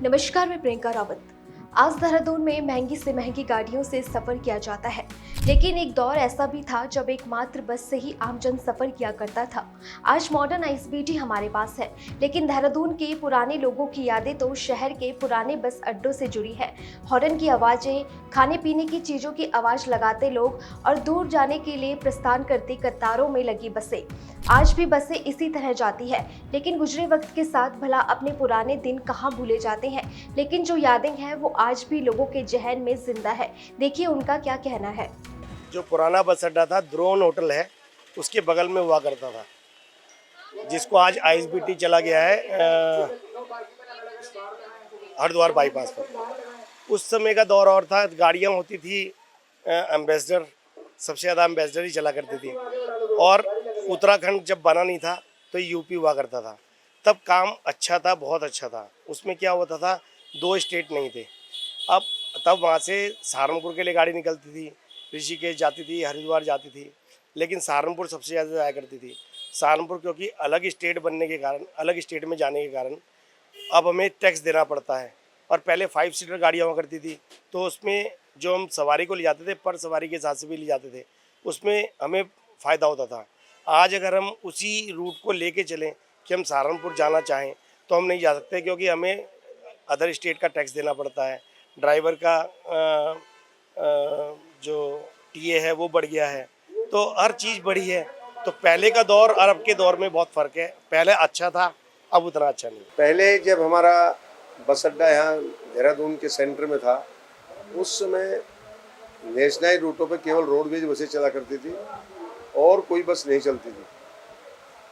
नमस्कार, मैं प्रियंका रावत। आज देहरादून में महंगी से महंगी गाड़ियों से सफर किया जाता है, लेकिन एक दौर ऐसा भी था जब एकमात्र बस से ही आमजन सफर किया करता था। आज मॉडर्न आईएसबीटी हमारे पास है, लेकिन देहरादून के पुराने लोगों की यादें तो शहर के पुराने बस अड्डों से जुड़ी है। हॉर्न की आवाजें, खाने पीने की चीजों की आवाज लगाते लोग और दूर जाने के लिए प्रस्थान करती कतारों में लगी बसें। आज भी बसें इसी तरह जाती है, लेकिन गुजरे वक्त के साथ भला अपने पुराने दिन कहाँ भूले जाते हैं, लेकिन जो यादें हैं वो आज भी लोगों के जहन में जिंदा है। देखिए उनका क्या कहना है। जो पुराना बस अड्डा था, द्रोण होटल है, उसके बगल में हुआ करता था, जिसको आज आईएसबीटी चला गया है हरिद्वार बाईपास पर। उस समय का दौर और था, गाड़ियाँ होती थी एम्बेसडर, सबसे ज़्यादा एम्बेसडर ही चला करती थी। और उत्तराखंड जब बना नहीं था तो यूपी हुआ करता था, तब काम अच्छा था, बहुत अच्छा था। उसमें क्या होता था, 2 स्टेट नहीं थे। अब तब वहाँ से सहारनपुर के लिए गाड़ी निकलती थी, ऋषिकेश जाती थी, हरिद्वार जाती थी, लेकिन सहारनपुर सबसे ज़्यादा जाया करती थी। सहारनपुर क्योंकि अलग स्टेट बनने के कारण, अलग स्टेट में जाने के कारण अब हमें टैक्स देना पड़ता है। और पहले 5 सीटर गाड़ियाँ हुआ करती थी, तो उसमें जो हम सवारी को ले जाते थे, पर सवारी के हिसाब से भी ले जाते थे, उसमें हमें फ़ायदा होता था। आज अगर हम उसी रूट को लेके चलें कि हम सहारनपुर जाना चाहें तो हम नहीं जा सकते, क्योंकि हमें अदर स्टेट का टैक्स देना पड़ता है। ड्राइवर का जो टीए है वो बढ़ गया है, तो हर चीज़ बढ़ी है। तो पहले का दौर और अब के दौर में बहुत फ़र्क है। पहले अच्छा था, अब उतना अच्छा नहीं। पहले जब हमारा बस अड्डा यहाँ देहरादून के सेंटर में था, उस समय नेशनल रूटों पे केवल रोडवेज बसें चला करती थी और कोई बस नहीं चलती थी।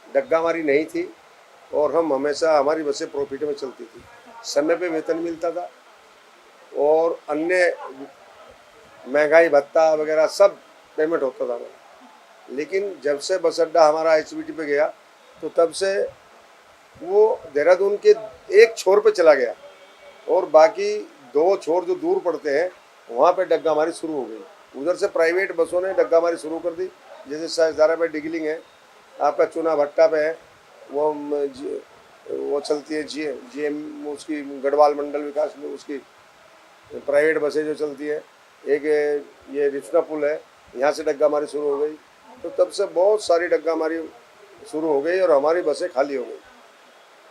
डग्गामारी नहीं थी और हम हमेशा, हमारी बसें प्रॉफिट में चलती थी। समय पे वेतन मिलता था और अन्य महंगाई भत्ता वगैरह सब पेमेंट होता था हमारा। लेकिन जब से बस अड्डा हमारा आईएसबीटी पे गया, तो तब से वो देहरादून के एक छोर पे चला गया और बाकी 2 छोर जो दूर पड़ते हैं वहाँ पे डग्गामारी शुरू हो गई। उधर से प्राइवेट बसों ने डग्गामारी शुरू कर दी, जैसे साइदारा पे डिगलिंग है, आपका चुना भट्टा पे है, वो चलती है जीएम उसकी गढ़वाल मंडल विकास में, उसकी प्राइवेट बसें जो चलती हैं। एक ये रिचना पुल है, यहाँ से डग्गामारी शुरू हो गई। तो तब से बहुत सारी डग्गामारी शुरू हो गई और हमारी बसें खाली हो गई।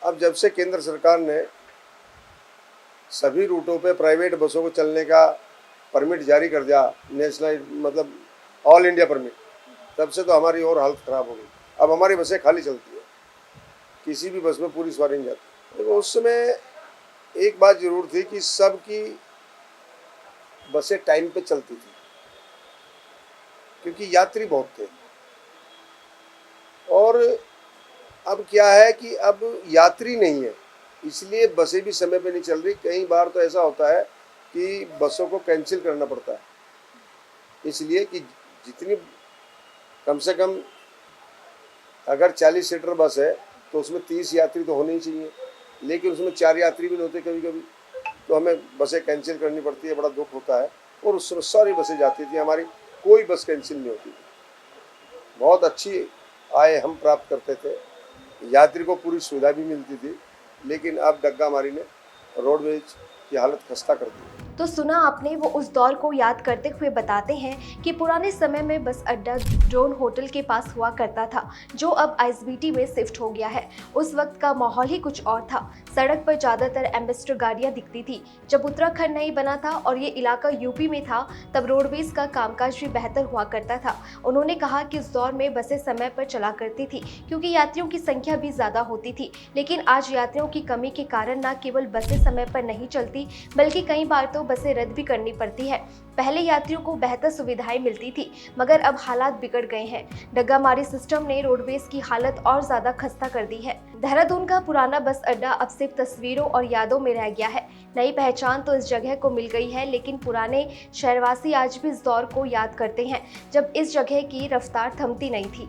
अब जब से केंद्र सरकार ने सभी रूटों पे प्राइवेट बसों को चलने का परमिट जारी कर दिया, नेशनल मतलब ऑल इंडिया परमिट, तब से तो हमारी और हालत ख़राब हो गई। अब हमारी बसें खाली चलती है, किसी भी बस में पूरी सवारी नहीं जाती। तो उस समय एक बात ज़रूर थी कि सबकी बसें टाइम पे चलती थी, क्योंकि यात्री बहुत थे। और अब क्या है कि अब यात्री नहीं है, इसलिए बसें भी समय पे नहीं चल रही। कई बार तो ऐसा होता है कि बसों को कैंसिल करना पड़ता है, इसलिए कि जितनी कम से कम अगर 40 सीटर बस है तो उसमें 30 यात्री तो होने ही चाहिए, लेकिन उसमें 4 यात्री भी नहीं होते कभी कभी, तो हमें बसें कैंसिल करनी पड़ती है। बड़ा दुख होता है। और उस समय सारी बसें जाती थी, हमारी कोई बस कैंसिल नहीं होती थी। बहुत अच्छी आय हम प्राप्त करते थे, यात्री को पूरी सुविधा भी मिलती थी। लेकिन अब डग्गामारी ने रोडवेज की हालत खस्ता कर दी। तो सुना आपने, वो उस दौर को याद करते हुए बताते हैं कि पुराने समय में बस अड्डा ड्रोन होटल के पास हुआ करता था, जो अब आईएसबीटी में शिफ्ट हो गया है। उस वक्त का माहौल ही कुछ और था। सड़क पर ज़्यादातर एम्बेसडर गाड़ियाँ दिखती थी। जब उत्तराखंड नहीं बना था और ये इलाका यूपी में था, तब रोडवेज का कामकाज भी बेहतर हुआ करता था। उन्होंने कहा कि उस दौर में बसें समय पर चला करती थी, क्योंकि यात्रियों की संख्या भी ज़्यादा होती थी। लेकिन आज यात्रियों की कमी के कारण न केवल बसें समय पर नहीं चलती, बल्कि कई बार तो बसें रद्द भी करनी पड़ती है। पहले यात्रियों को बेहतर सुविधाएं मिलती थी, मगर अब हालात बिगड़ गए हैं। डग्गामारी सिस्टम ने रोडवेज की हालत और ज्यादा खस्ता कर दी है। देहरादून का पुराना बस अड्डा अब सिर्फ तस्वीरों और यादों में रह गया है। नई पहचान तो इस जगह को मिल गई है, लेकिन पुराने शहरवासी आज भी इस दौर को याद करते हैं, जब इस जगह की रफ्तार थमती नहीं थी।